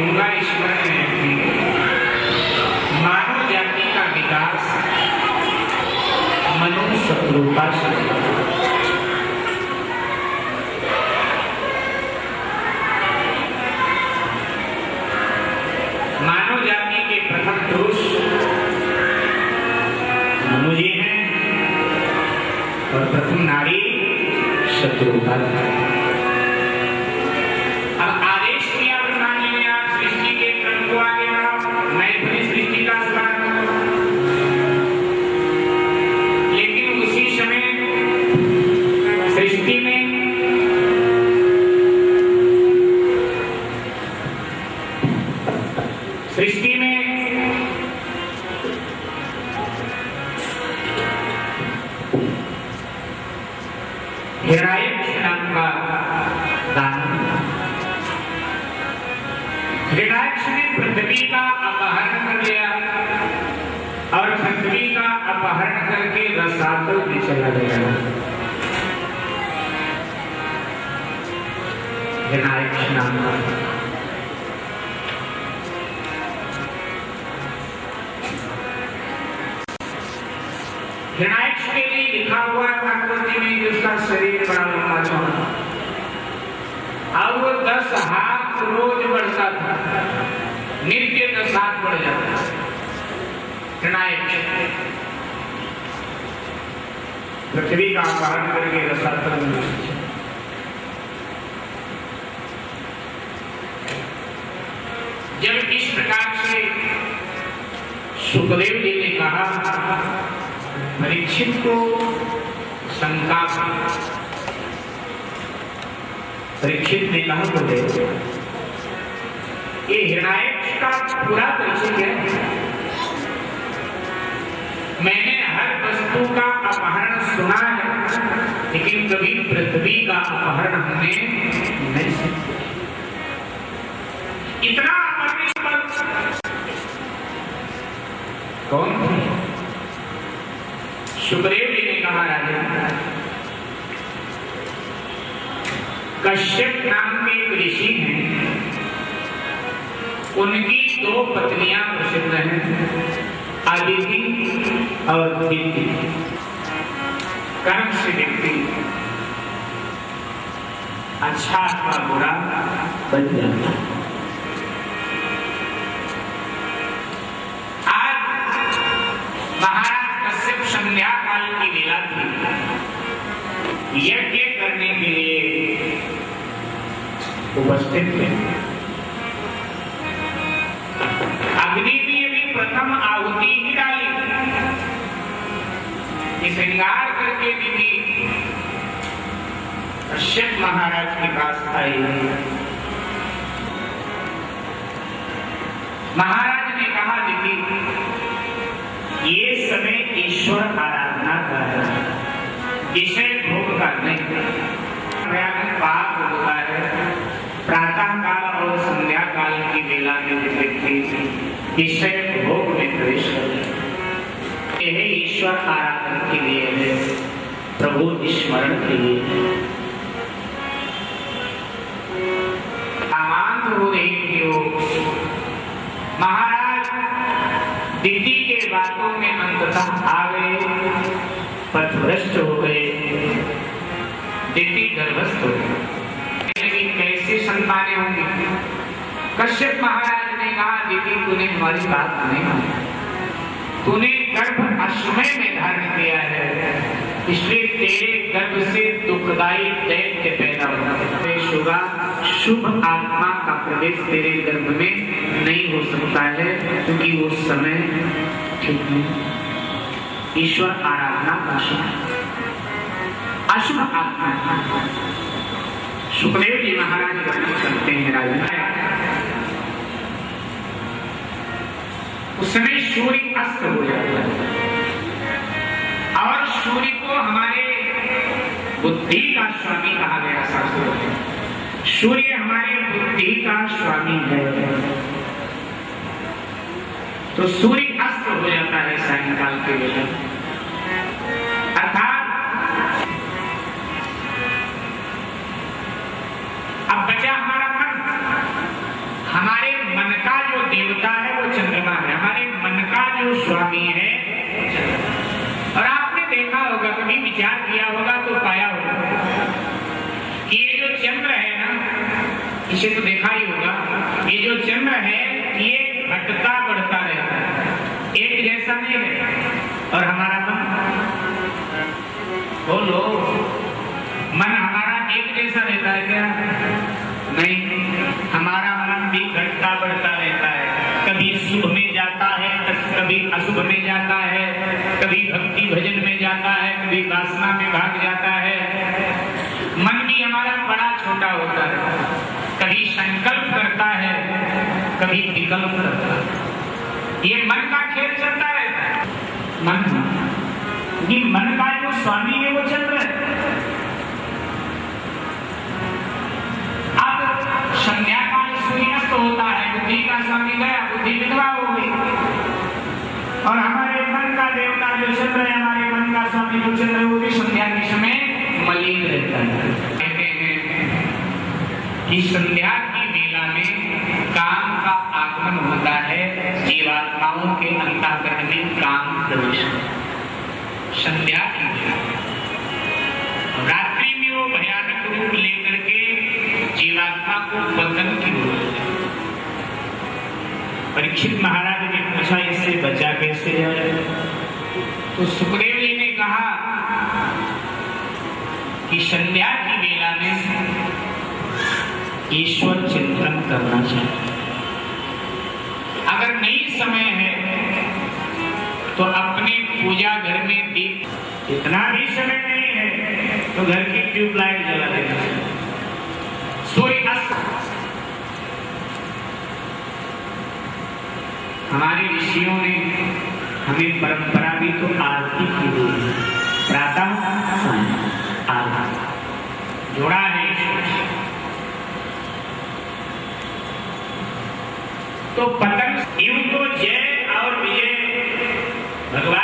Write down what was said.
कहूंगा स्मरण में रखिए, मानव जाति का विकास मनु शत्रुता से मानव जाति के प्रथम पुरुष मनु जी हैं और प्रथम नारी शत्रुता है। अब आदेश किया ब्रह्मा ने, आप सृष्टि के क्रम को आगे बढ़ाओ, मैं अपनी सृष्टि का स्मरण करूं। लेकिन उसी समय सृष्टि में हिरण्यक्ष नाम का दानव, हिरण्यक्ष ने पृथ्वी का अपहरण कर लिया और पृथ्वी का अपहरण करके रसातल में चला गया। हिरण्यक्ष नाम का हिरण्यक्ष के लिए लिखा हुआ था कृति में, जिसका शरीर बड़ा लंबा चौड़ा और वो 10 हाथ रोज बढ़ता था, नित्य 10 हाथ बढ़ जाता। हिरण्यक्ष पृथ्वी का अपहरण करके रसातल में, जब इस प्रकार से सुखदेव जी ने कहा, परीक्षित को शंका, परीक्षित ने कहा बोले ये हिरण्यक्ष का पूरा परिचय क्या है? मैंने हर वस्तु का अपहरण सुना है, लेकिन कभी पृथ्वी का अपहरण हमने नहीं सुना। इतना अपहरण कौन थे? सुखदेव जी ने कहा, राजा कश्यप नाम के एक ऋषि हैं, उनकी 2 पत्नियां प्रसिद्ध हैं, अदिति और दीप्ति। कर्म से व्यक्ति अच्छा अथवा बुरा बन जाता है। संध्या काल की लीला थी, यज्ञ करने के लिए उपस्थित थे। अग्नि में भी प्रथम आहुति ही डाली, श्रृंगार करके भी कश्यप महाराज के पास आई। महाराज ने कहा, दीदी ये समय ईश्वर आराधना का है, विषय भोग का नहीं। पाप होता है, प्रातः काल और संध्या काल की वेला में व्यक्ति विषय भोग में प्रवेश करते, यह ईश्वर आराधना के लिए है, प्रभु स्मरण के लिए है। आमांत हो रही थी महाराज दीदी के बातों में अंततः आ गए, पथभ्रष्ट हो गए, दीदी गर्भस्थ हो गई। लेकिन कैसे संतानें होंगी? कश्यप महाराज ने कहा, दीदी तूने हमारी बात नहीं मानी, तूने गर्भ अश्वमय में धारण किया है, इसलिए तेरे गर्भ से दुखदायी दैत्य पैदा होगा। शुभ आत्मा का प्रवेश तेरे गर्भ में नहीं हो सकता है, क्योंकि वो समय ठीक नहीं। ईश्वर आराधना का अशुभ आत्मा। सुखदेव जी महाराज वर्णन करते हैं, राजा उस समय सूर्य अस्त हो जाता है और सूर्य को हमारे बुद्धि का स्वामी कहा गया। शास्त्रों में सूर्य हमारे बुद्धि का स्वामी है, तो सूर्य अस्त हो जाता है सायंकाल के वेला, अर्थात अब बचा हमारा मन। हमारे और हमारा मन, बोलो, मन हमारा एक जैसा रहता है क्या? नहीं, हमारा मन भी घटता बढ़ता रहता है। कभी शुभ में जाता है, कभी अशुभ में जाता है, कभी भक्ति भजन में जाता है, कभी वासना में भाग जाता है। मन भी हमारा बड़ा छोटा होता है, कभी संकल्प करता है, कभी विकल्प करता है। ये मन का खेल चलता रहता है। ये मन का जो स्वामी है वो चल रहा है। अब संध्या काल सूर्यास्त होता है, बुद्धि का स्वामी गया, बुद्धि विधवा हो गई, और हमारे मन का देवता जो चल रहे, हमारे मन का स्वामी जो चल रहे, वो भी संध्या के समय मलिन रहता है। कहते हैं कि संध्या की बेला में काम का आगमन होता है, जीवात्माओं के अंतःकरण में काम प्रवेश। संध्या की बेला, रात्रि में वो भयानक रूप लेकर के जीवात्मा को बंधन की ओर। परीक्षित महाराज ने पूछा, इससे बचा कैसे जाए? तो सुखदेव जी ने कहा कि संध्या की बेला में ईश्वर चिंतन करना चाहिए। अगर नहीं समय है तो अपने पूजा घर में दीप, इतना भी समय नहीं है तो घर की ट्यूबलाइट जला देना। सूर्य अस्त, हमारे ऋषियों ने हमें परंपरा भी तो आरती की हुई है, प्रातः सायं आरती जोड़ा है। तो पतंग यूं तो जय और विजय भगवान